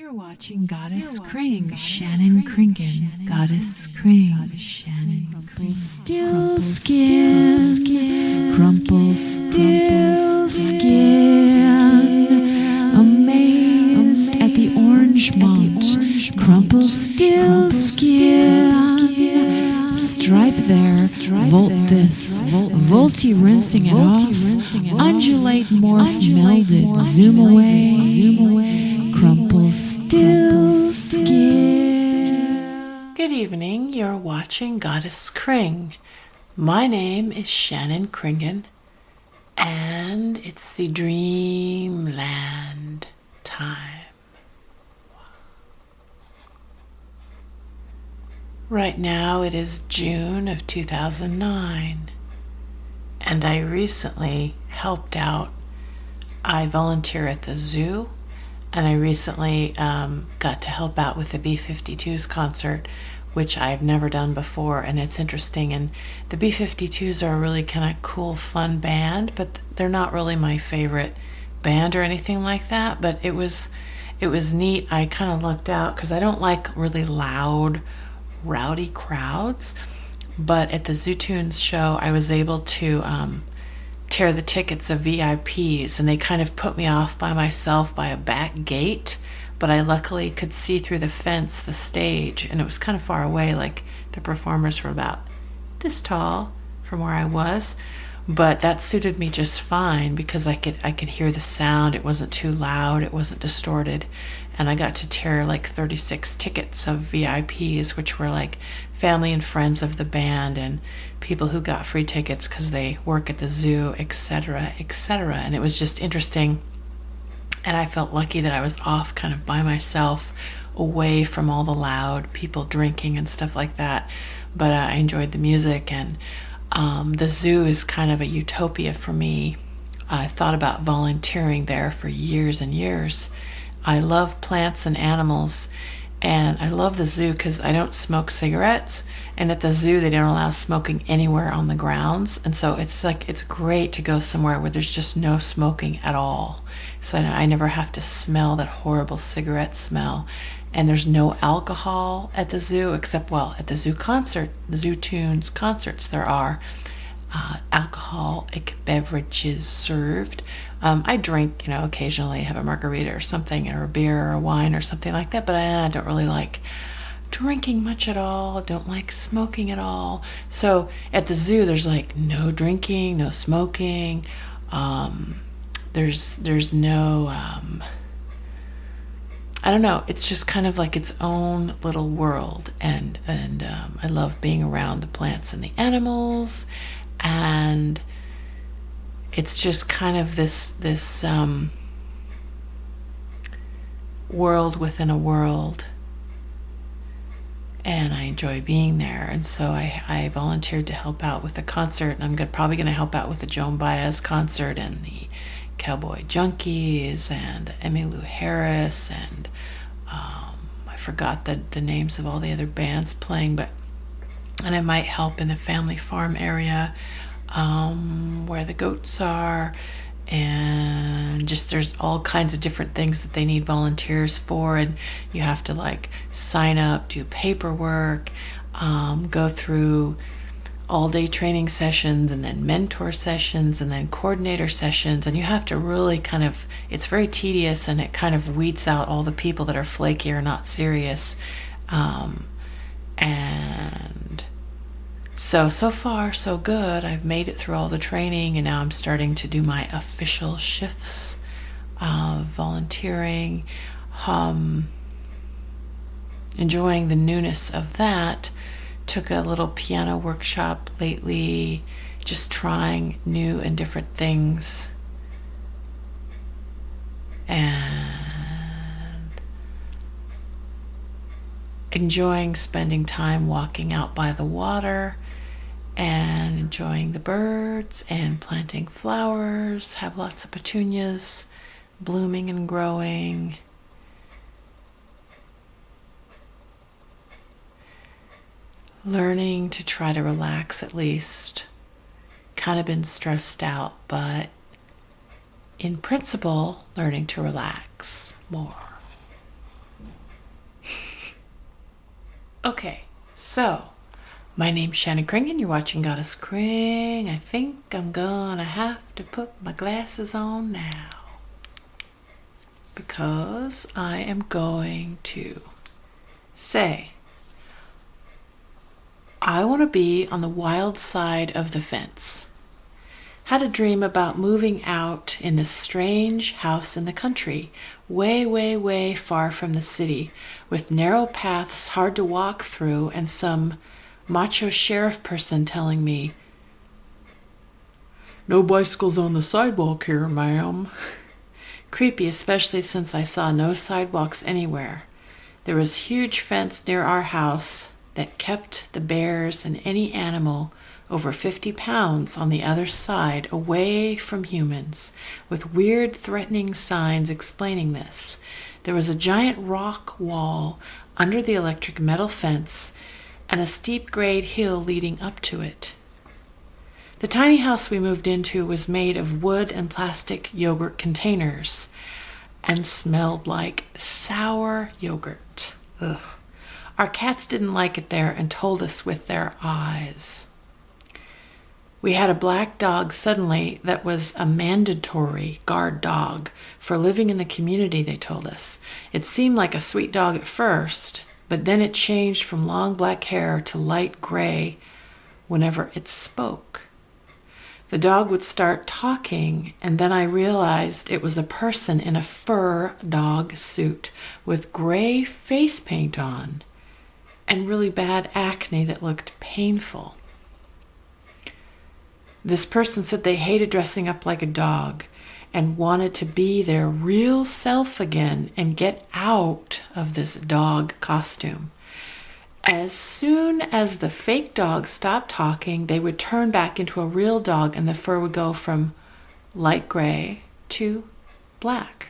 You're watching Goddess KRING, Shannon Kringen. Goddess KRING, Shannon Kringen. Still skin, crumple still skin. Amazed at the orange mont, crumple still skin. Stripe there, volt this, volty rinsing it off. Undulate, morph, melded, zoom away, crumple still skin. Good evening, you're watching Goddess KRING. My name is Shannon Kringen, and it's the dreamland time. Right now it is June of 2009, and I recently helped out. I volunteer at the zoo, and I recently got to help out with the B-52s concert, which I've never done before, and it's interesting. And the B-52s are a really kind of cool, fun band, but they're not really my favorite band or anything like that. But it was neat. I kind of lucked out because I don't like really loud, rowdy crowds. But at the Zoo Tunes show, I was able to tear the tickets of VIPs, and they kind of put me off by myself by a back gate, but I luckily could see through the fence the stage, and it was kind of far away. Like, the performers were about this tall from where I was, but that suited me just fine because I could hear the sound. It wasn't too loud, it wasn't distorted, and I got to tear like 36 tickets of VIPs, which were like family and friends of the band and people who got free tickets because they work at the zoo, etc., etc. And it was just interesting, and I felt lucky that I was off kind of by myself, away from all the loud people drinking and stuff like that. But I enjoyed the music, and the zoo is kind of a utopia for me. I thought about volunteering there for years and years. I love plants and animals, and I love the zoo because I don't smoke cigarettes, and at the zoo they don't allow smoking anywhere on the grounds, and so it's great to go somewhere where there's just no smoking at all, so I never have to smell that horrible cigarette smell. And there's no alcohol at the zoo, except, well, at the zoo tunes concerts, there are alcoholic beverages served. I drink, occasionally have a margarita or something, or a beer or a wine or something like that, but I don't really like drinking much at all, don't like smoking at all. So at the zoo, there's like no drinking, no smoking. There's no, I don't know, it's just kind of like its own little world, and I love being around the plants and the animals, and it's just kind of this world within a world, and I enjoy being there. And so I volunteered to help out with the concert, and I'm probably going to help out with the Joan Baez concert and the Cowboy Junkies and Emmylou Harris, and I forgot the names of all the other bands playing, and I might help in the family farm area where the goats are, and just there's all kinds of different things that they need volunteers for, and you have to like sign up, do paperwork, go through all-day training sessions, and then mentor sessions, and then coordinator sessions, and you have to really it's very tedious, and it kind of weeds out all the people that are flaky or not serious. And so far so good. I've made it through all the training, and now I'm starting to do my official shifts of volunteering, enjoying the newness of that. Took a little piano workshop lately, just trying new and different things, and enjoying spending time walking out by the water, and enjoying the birds, and planting flowers. Have lots of petunias blooming and growing. Learning to try to relax at least. Kind of been stressed out, but in principle, learning to relax more. Okay, so my name's Shannon Kringen. You're watching Goddess KRING. I think I'm gonna have to put my glasses on now because I am going to say I want to be on the wild side of the fence. Had a dream about moving out in this strange house in the country, way, way, way far from the city, with narrow paths hard to walk through, and some macho sheriff person telling me, "No bicycles on the sidewalk here, ma'am." Creepy, especially since I saw no sidewalks anywhere. There was a huge fence near our house that kept the bears and any animal over 50 pounds on the other side away from humans, with weird threatening signs explaining this. There was a giant rock wall under the electric metal fence and a steep grade hill leading up to it. The tiny house we moved into was made of wood and plastic yogurt containers and smelled like sour yogurt. Ugh. Our cats didn't like it there and told us with their eyes. We had a black dog suddenly that was a mandatory guard dog for living in the community, they told us. It seemed like a sweet dog at first, but then it changed from long black hair to light gray whenever it spoke. The dog would start talking, and then I realized it was a person in a fur dog suit with gray face paint on and really bad acne that looked painful. This person said they hated dressing up like a dog and wanted to be their real self again and get out of this dog costume. As soon as the fake dog stopped talking, they would turn back into a real dog and the fur would go from light gray to black.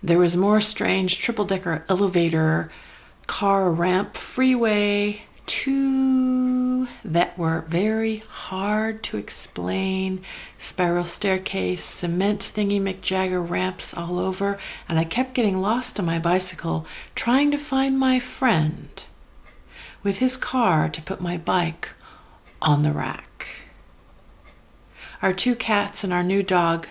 There was more strange triple-decker elevator, car ramp, freeway, two that were very hard to explain, spiral staircase, cement thingy McJagger ramps all over, and I kept getting lost on my bicycle trying to find my friend with his car to put my bike on the rack. Our 2 cats and our new dog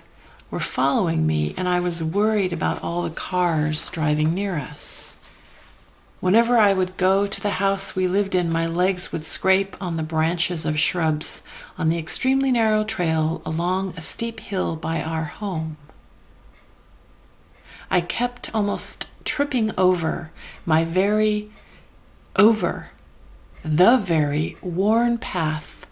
were following me, and I was worried about all the cars driving near us. Whenever I would go to the house we lived in, my legs would scrape on the branches of shrubs on the extremely narrow trail along a steep hill by our home. I kept almost tripping over the very worn path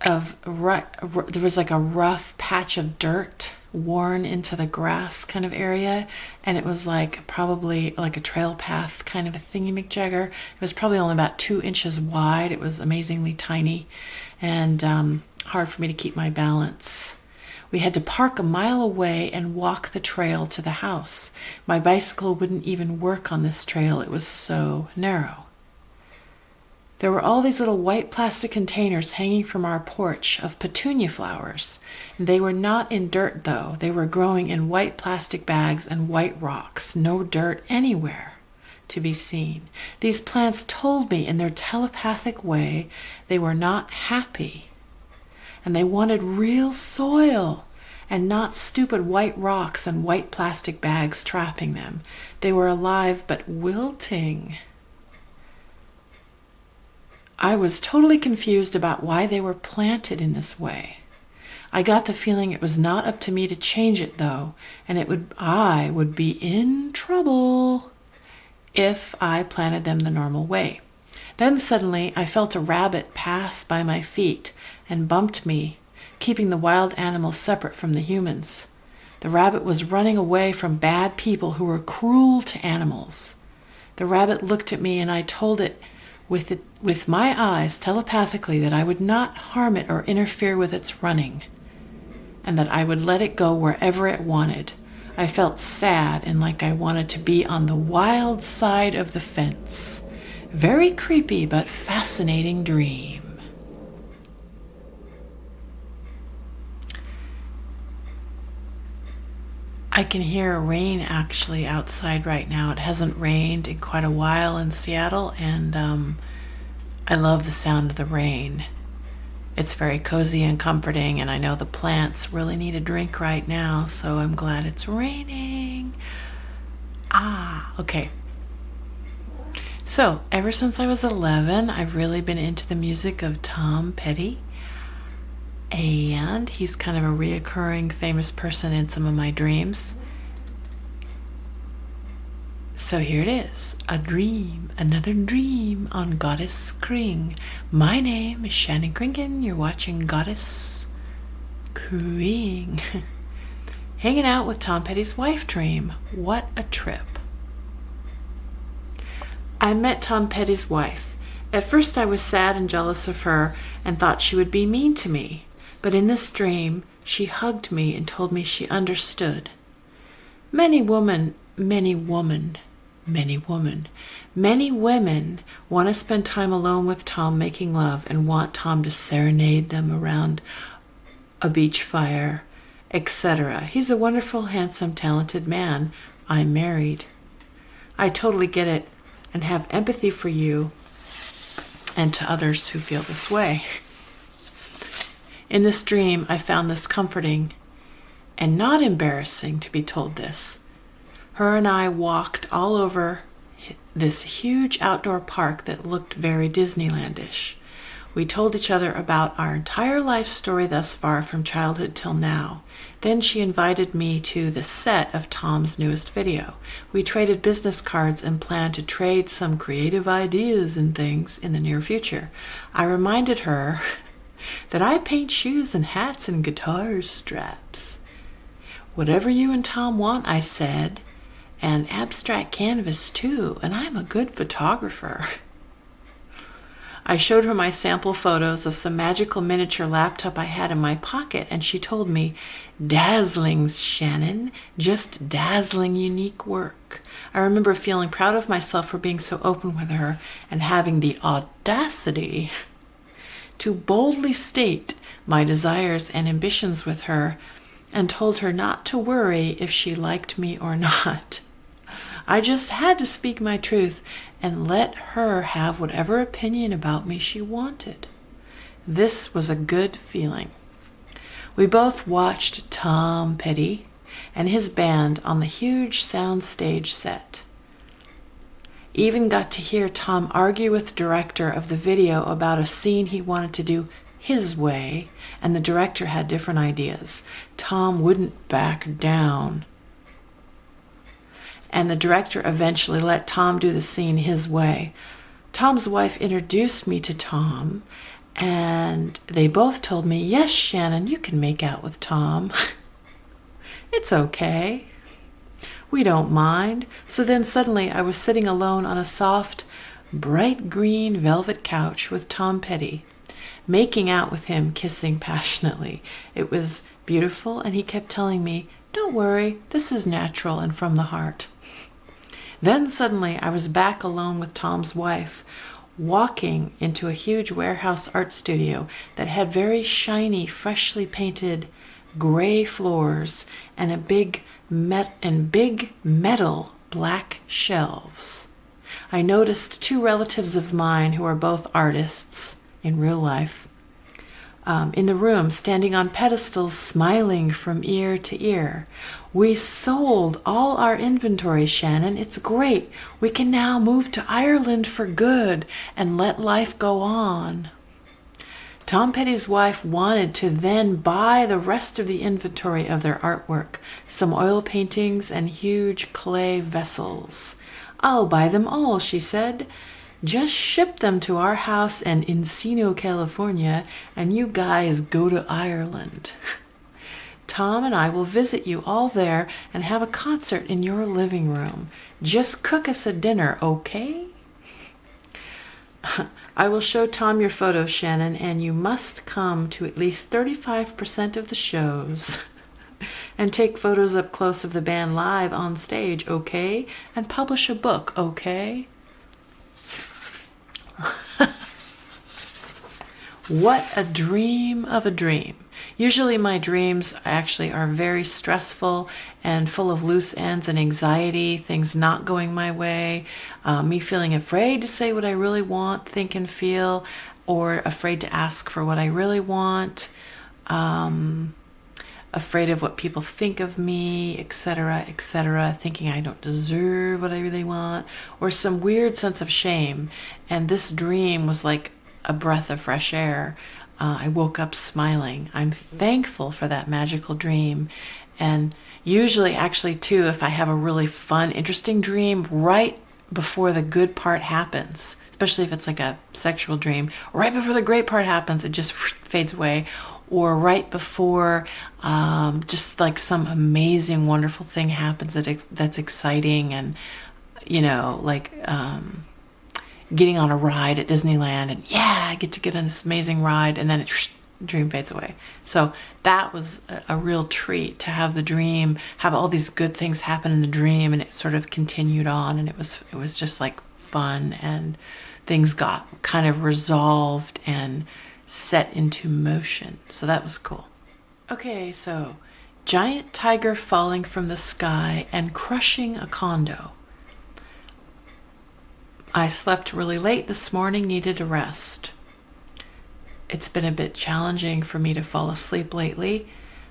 of there was like a rough patch of dirt worn into the grass kind of area, and it was like probably like a trail path kind of a thingy McJagger. It was probably only about 2 inches wide. It was amazingly tiny and hard for me to keep my balance. We had to park a mile away and walk the trail to the house. My bicycle wouldn't even work on this trail. It was so narrow. There were all these little white plastic containers hanging from our porch of petunia flowers. They were not in dirt, though. They were growing in white plastic bags and white rocks. No dirt anywhere to be seen. These plants told me in their telepathic way they were not happy, and they wanted real soil and not stupid white rocks and white plastic bags trapping them. They were alive but wilting. I was totally confused about why they were planted in this way. I got the feeling it was not up to me to change it, though, and I would be in trouble if I planted them the normal way. Then suddenly I felt a rabbit pass by my feet and bumped me, keeping the wild animals separate from the humans. The rabbit was running away from bad people who were cruel to animals. The rabbit looked at me, and I told it with my eyes telepathically that I would not harm it or interfere with its running, and that I would let it go wherever it wanted. I felt sad and like I wanted to be on the wild side of the fence. Very creepy but fascinating dream. I can hear rain actually outside right now. It hasn't rained in quite a while in Seattle, and I love the sound of the rain. It's very cozy and comforting, and I know the plants really need a drink right now, so I'm glad it's raining. Okay. So, ever since I was 11, I've really been into the music of Tom Petty, and he's kind of a reoccurring famous person in some of my dreams. So here it is, a dream, another dream on Goddess KRING. My name is Shannon Kringen. You're watching Goddess KRING. Hanging out with Tom Petty's wife dream. What a trip. I met Tom Petty's wife. At first I was sad and jealous of her and thought she would be mean to me. But in this dream, she hugged me and told me she understood. Many women want to spend time alone with Tom making love and want Tom to serenade them around a beach fire, etc. He's a wonderful, handsome, talented man. I'm married. I totally get it and have empathy for you and to others who feel this way. In this dream, I found this comforting and not embarrassing to be told this. Her and I walked all over this huge outdoor park that looked very Disneylandish. We told each other about our entire life story thus far from childhood till now. Then she invited me to the set of Tom's newest video. We traded business cards and planned to trade some creative ideas and things in the near future. I reminded her that I paint shoes and hats and guitar straps. Whatever you and Tom want, I said, and abstract canvas too, and I'm a good photographer. I showed her my sample photos of some magical miniature laptop I had in my pocket, and she told me, "Dazzling, Shannon, just dazzling unique work." I remember feeling proud of myself for being so open with her and having the audacity to boldly state my desires and ambitions with her, and told her not to worry if she liked me or not. I just had to speak my truth and let her have whatever opinion about me she wanted. This was a good feeling. We both watched Tom Petty and his band on the huge soundstage set. Even got to hear Tom argue with the director of the video about a scene he wanted to do his way, and the director had different ideas. Tom wouldn't back down. And the director eventually let Tom do the scene his way. Tom's wife introduced me to Tom, and they both told me, "Yes, Shannon, you can make out with Tom." It's okay. We don't mind. So then suddenly I was sitting alone on a soft, bright green velvet couch with Tom Petty, making out with him, kissing passionately. It was beautiful, and he kept telling me, "Don't worry, this is natural and from the heart." Then suddenly I was back alone with Tom's wife, walking into a huge warehouse art studio that had very shiny, freshly painted gray floors and big metal black shelves. I noticed two relatives of mine who are both artists in real life in the room, standing on pedestals, smiling from ear to ear. "We sold all our inventory, Shannon. It's great. We can now move to Ireland for good and let life go on." Tom Petty's wife wanted to then buy the rest of the inventory of their artwork, some oil paintings and huge clay vessels. "I'll buy them all," she said. "Just ship them to our house in Encino, California, and you guys go to Ireland. Tom and I will visit you all there and have a concert in your living room. Just cook us a dinner, okay?" "I will show Tom your photos, Shannon, and you must come to at least 35% of the shows and take photos up close of the band live on stage, okay? And publish a book, okay?" What a dream of a dream. Usually my dreams actually are very stressful and full of loose ends and anxiety, things not going my way, me feeling afraid to say what I really want, think, and feel, or afraid to ask for what I really want, afraid of what people think of me, etc., thinking I don't deserve what I really want, or some weird sense of shame. And this dream was like a breath of fresh air. I woke up smiling. I'm thankful for that magical dream. And usually, actually, too, if I have a really fun, interesting dream, right before the good part happens, especially if it's like a sexual dream, right before the great part happens, it just fades away. Or right before just like some amazing, wonderful thing happens that's exciting, and, like getting on a ride at Disneyland, and I get to get on this amazing ride, and then dream fades away. So that was a real treat to have the dream, have all these good things happen in the dream, and it sort of continued on, and it was just like fun, and things got kind of resolved and set into motion. So that was cool. Okay, so giant tiger falling from the sky and crushing a condo. I slept really late this morning, needed a rest. It's been a bit challenging for me to fall asleep lately.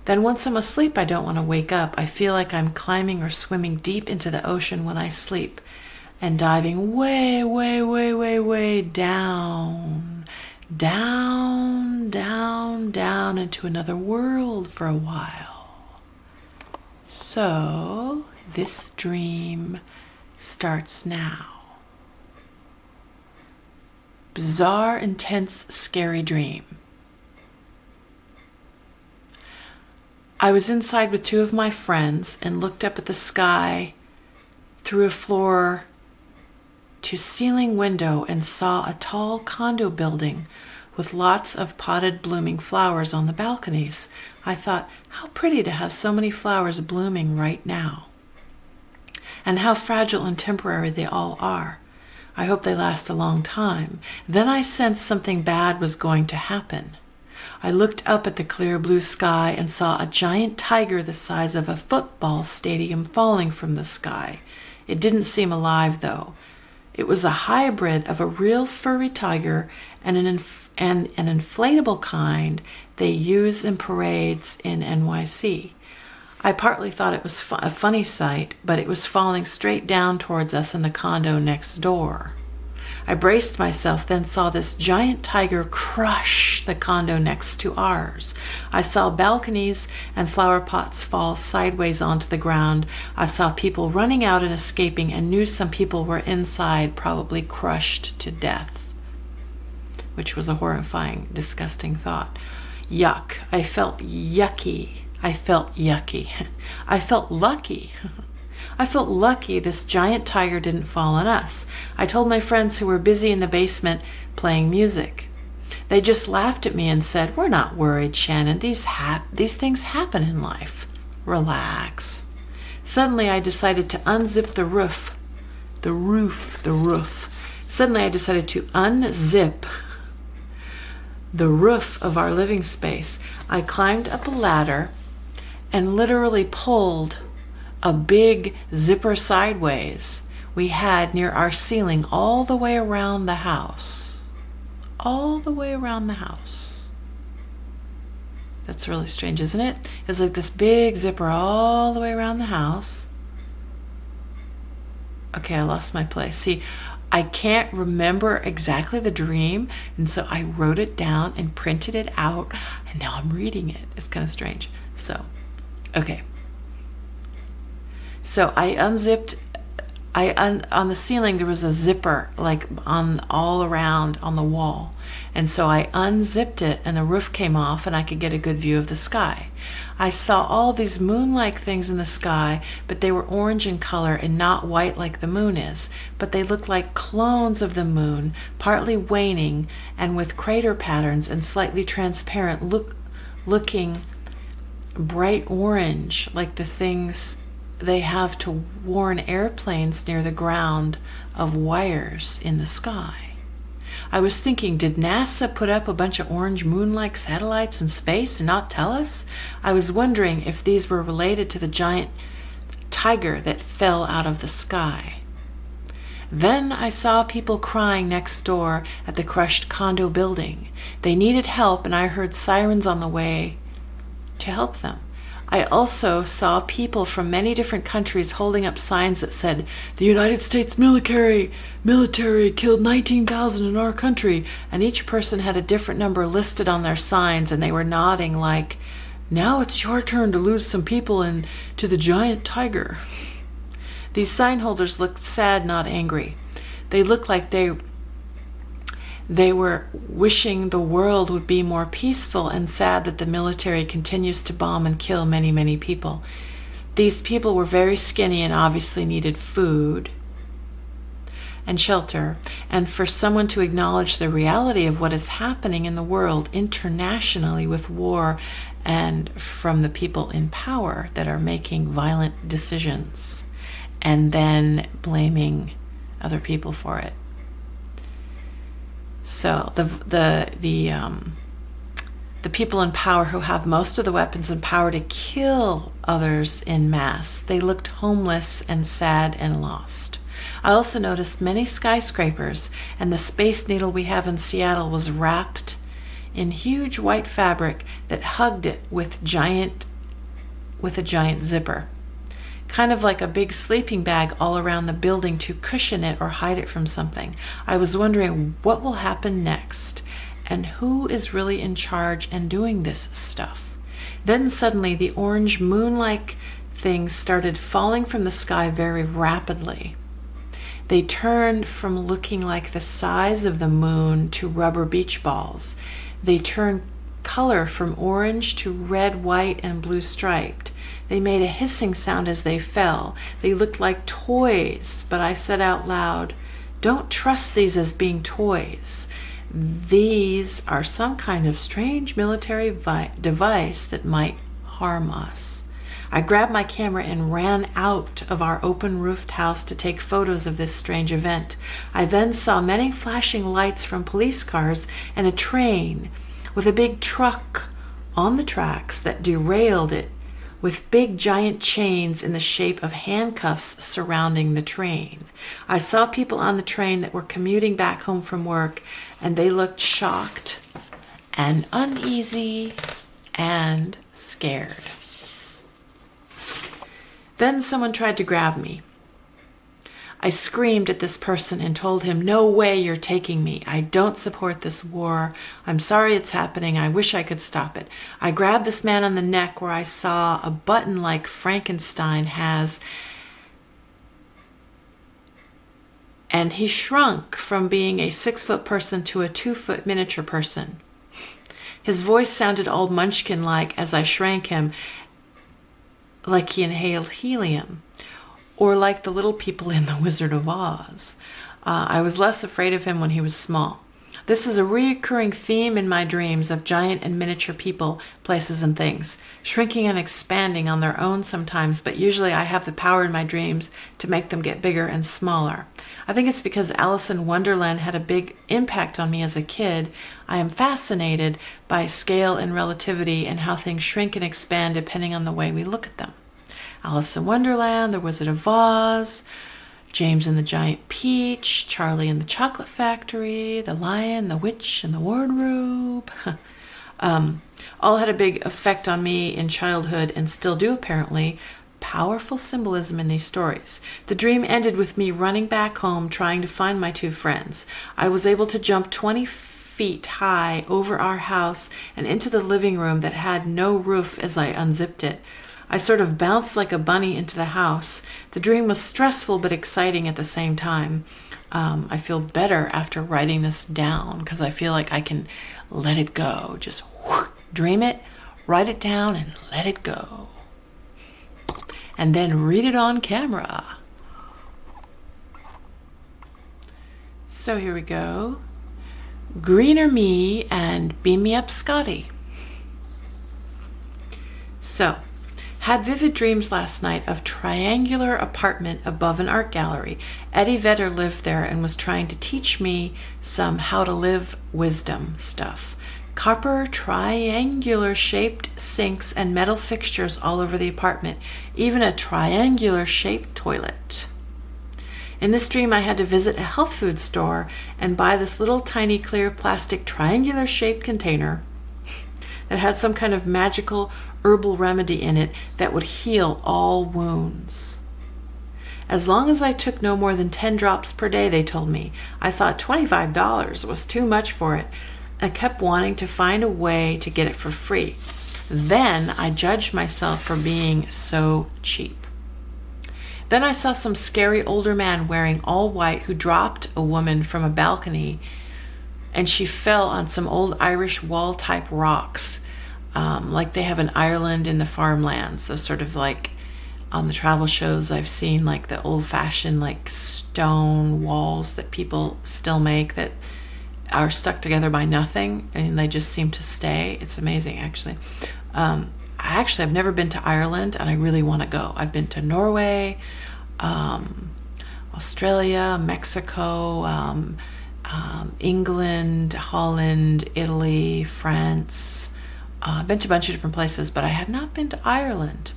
Then once I'm asleep, I don't want to wake up. I feel like I'm climbing or swimming deep into the ocean when I sleep, and diving way, way, way, way, way down, down, down, down into another world for a while. So this dream starts now. Bizarre, intense, scary dream. I was inside with two of my friends and looked up at the sky through a floor to ceiling window and saw a tall condo building with lots of potted blooming flowers on the balconies. I thought, how pretty to have so many flowers blooming right now. And how fragile and temporary they all are. I hope they last a long time. Then I sensed something bad was going to happen. I looked up at the clear blue sky and saw a giant tiger the size of a football stadium falling from the sky. It didn't seem alive, though. It was a hybrid of a real furry tiger and an inflatable kind they use in parades in NYC. I partly thought it was a funny sight, but it was falling straight down towards us in the condo next door. I braced myself, then saw this giant tiger crush the condo next to ours. I saw balconies and flower pots fall sideways onto the ground. I saw people running out and escaping, and knew some people were inside, probably crushed to death, which was a horrifying, disgusting thought. Yuck. I felt yucky. I felt yucky. I felt lucky. I felt lucky this giant tiger didn't fall on us. I told my friends who were busy in the basement playing music. They just laughed at me and said, "We're not worried, Shannon. These things happen in life. Relax." Suddenly I decided to unzip the roof. Suddenly I decided to unzip the roof of our living space. I climbed up a ladder and literally pulled a big zipper sideways we had near our ceiling all the way around the house. All the way around the house. That's really strange, isn't it? It's like this big zipper all the way around the house. Okay, I lost my place. See, I can't remember exactly the dream, and so I wrote it down and printed it out, and now I'm reading it. It's kind of strange. So, okay. So I unzipped, on the ceiling there was a zipper like all around on the wall. And so I unzipped it and the roof came off and I could get a good view of the sky. I saw all these moon-like things in the sky, but they were orange in color and not white like the moon is. But they looked like clones of the moon, partly waning and with crater patterns and slightly transparent, looking bright orange like the things they have to warn airplanes near the ground of wires in the sky. I was thinking, did NASA put up a bunch of orange moon-like satellites in space and not tell us? I was wondering if these were related to the giant tiger that fell out of the sky. Then I saw people crying next door at the crushed condo building. They needed help, and I heard sirens on the way to help them. I also saw people from many different countries holding up signs that said, "The United States military killed 19,000 in our country," and each person had a different number listed on their signs, and they were nodding like, "Now it's your turn to lose some people to the giant tiger." These sign holders looked sad, not angry. They looked like they were wishing the world would be more peaceful and sad that the military continues to bomb and kill many, many people. These people were very skinny and obviously needed food and shelter, and for someone to acknowledge the reality of what is happening in the world internationally with war and from the people in power that are making violent decisions and then blaming other people for it. So the people in power who have most of the weapons and power to kill others in mass, they looked homeless and sad and lost. I also noticed many skyscrapers, and the Space Needle we have in Seattle was wrapped in huge white fabric that hugged it with a giant zipper. Kind of like a big sleeping bag all around the building to cushion it or hide it from something. I was wondering what will happen next and who is really in charge and doing this stuff. Then suddenly the orange moon-like things started falling from the sky very rapidly. They turned from looking like the size of the moon to rubber beach balls. They turned color from orange to red, white, and blue striped. They made a hissing sound as they fell. They looked like toys, but I said out loud, "Don't trust these as being toys. These are some kind of strange military device that might harm us." I grabbed my camera and ran out of our open-roofed house to take photos of this strange event. I then saw many flashing lights from police cars and a train with a big truck on the tracks that derailed it, with big giant chains in the shape of handcuffs surrounding the train. I saw people on the train that were commuting back home from work, and they looked shocked and uneasy and scared. Then someone tried to grab me. I screamed at this person and told him, "No way you're taking me. I don't support this war. I'm sorry it's happening. I wish I could stop it." I grabbed this man on the neck where I saw a button like Frankenstein has, and he shrunk from being a 6-foot person to a 2-foot miniature person. His voice sounded old Munchkin-like as I shrank him, like he inhaled helium, or like the little people in The Wizard of Oz. I was less afraid of him when he was small. This is a recurring theme in my dreams of giant and miniature people, places, and things, shrinking and expanding on their own sometimes, but usually I have the power in my dreams to make them get bigger and smaller. I think it's because Alice in Wonderland had a big impact on me as a kid. I am fascinated by scale and relativity and how things shrink and expand depending on the way we look at them. Alice in Wonderland, The Wizard of Oz, James and the Giant Peach, Charlie and the Chocolate Factory, The Lion, the Witch, and the Wardrobe. All had a big effect on me in childhood and still do apparently. Powerful symbolism in these stories. The dream ended with me running back home trying to find my 2 friends. I was able to jump 20 feet high over our house and into the living room that had no roof as I unzipped it. I sort of bounced like a bunny into the house. The dream was stressful but exciting at the same time. I feel better after writing this down because I feel like I can let it go. Just dream it, write it down, and let it go. And then read it on camera. So here we go. Greener me and beam me up, Scotty. So, Had vivid dreams last night of triangular apartment above an art gallery. Eddie Vedder lived there and was trying to teach me some how to live wisdom stuff. Copper triangular shaped sinks and metal fixtures all over the apartment, even a triangular shaped toilet. In this dream, I had to visit a health food store and buy this little tiny clear plastic triangular shaped container that had some kind of magical herbal remedy in it that would heal all wounds. As long as I took no more than 10 drops per day, they told me. I thought $25 was too much for it. I kept wanting to find a way to get it for free. Then I judged myself for being so cheap. Then I saw some scary older man wearing all white who dropped a woman from a balcony, and she fell on some old Irish wall-type rocks, like they have in Ireland in the farmlands. So sort of like on the travel shows I've seen, like the old-fashioned like stone walls that people still make that are stuck together by nothing, and they just seem to stay. It's amazing, actually. I've never been to Ireland, and I really want to go. I've been to Norway, Australia, Mexico, England, Holland, Italy, France. I've been to a bunch of different places, but I have not been to Ireland.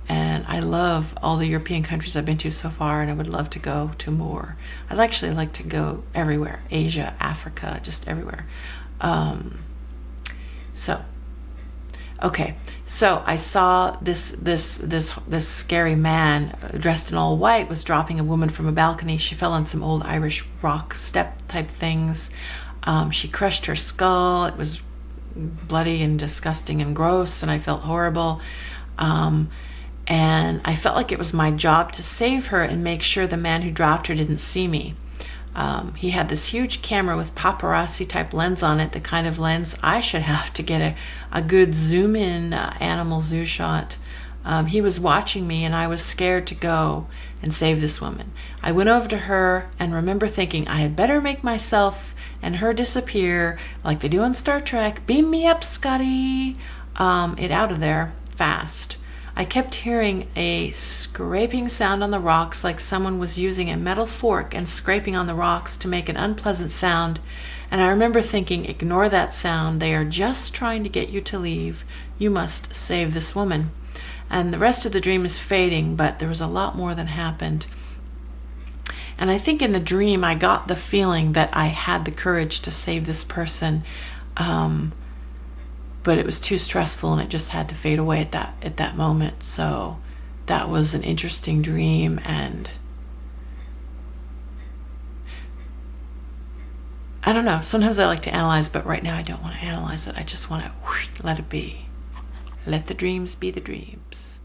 And I love all the European countries I've been to so far, and I would love to go to more. I'd actually like to go everywhere, Asia, Africa, just everywhere. So I saw this scary man dressed in all white was dropping a woman from a balcony. She fell on some old Irish rock step type things. She crushed her skull. It was bloody and disgusting and gross, and I felt horrible. And I felt like it was my job to save her and make sure the man who dropped her didn't see me. He had this huge camera with paparazzi type lens on it, the kind of lens I should have to get a good zoom in animal zoo shot. He was watching me, and I was scared to go and save this woman. I went over to her and remember thinking I had better make myself and her disappear like they do on Star Trek. Beam me up, Scotty. It out of there fast. I kept hearing a scraping sound on the rocks, like someone was using a metal fork and scraping on the rocks to make an unpleasant sound. And I remember thinking, ignore that sound. They are just trying to get you to leave. You must save this woman. And the rest of the dream is fading, but there was a lot more that happened. And I think in the dream, I got the feeling that I had the courage to save this person. But it was too stressful, and it just had to fade away at that moment. So that was an interesting dream, and I don't know. Sometimes I like to analyze, but right now I don't want to analyze it. I just want to let it be. Let the dreams be the dreams.